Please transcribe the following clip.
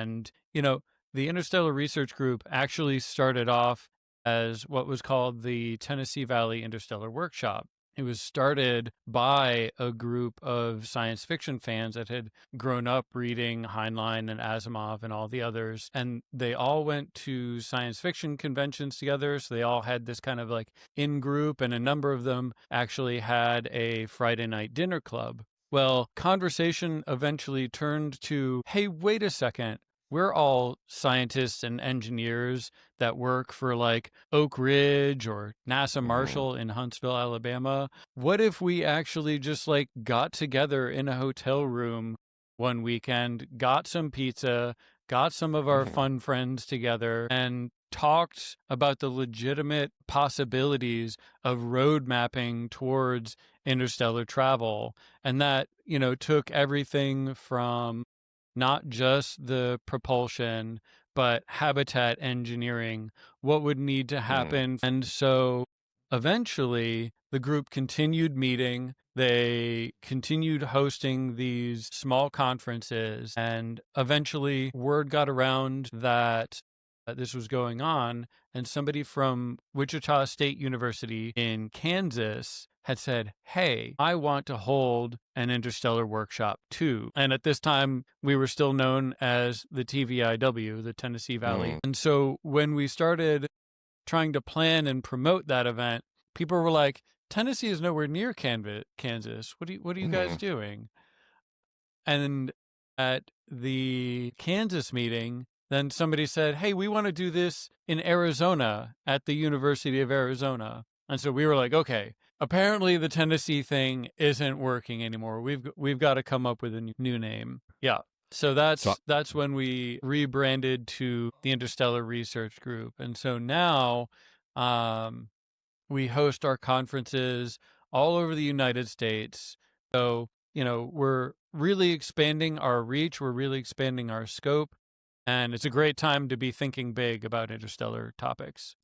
And, the Interstellar Research Group actually started off as what was called the Tennessee Valley Interstellar Workshop. It was started by a group of science fiction fans that had grown up reading Heinlein and Asimov and all the others. And they all went to science fiction conventions together. So they all had this kind of like in group, and a number of them actually had a Friday night dinner club. Well, conversation eventually turned to, hey, wait a second. We're all scientists and engineers that work for like Oak Ridge or NASA Marshall in Huntsville, Alabama. What if we actually just like got together in a hotel room one weekend, got some pizza, got some of our fun friends together, and talked about the legitimate possibilities of road mapping towards interstellar travel? And that, took everything from not just the propulsion, but habitat engineering, what would need to happen. And so eventually the group continued meeting. They continued hosting these small conferences, and eventually word got around that this was going on, and somebody from Wichita State University in Kansas had said, hey, I want to hold an interstellar workshop too. And at this time, we were still known as the TVIW, the Tennessee Valley. And so when we started trying to plan and promote that event, people were like, Tennessee is nowhere near Kansas. What are you guys doing? And at the Kansas meeting, then somebody said, hey, we want to do this in Arizona at the University of Arizona. And so we were like, okay, apparently the Tennessee thing isn't working anymore. We've got to come up with a new name. Yeah. So that's when we rebranded to the Interstellar Research Group. And so now we host our conferences all over the United States. So, we're really expanding our reach. We're really expanding our scope. And it's a great time to be thinking big about interstellar topics.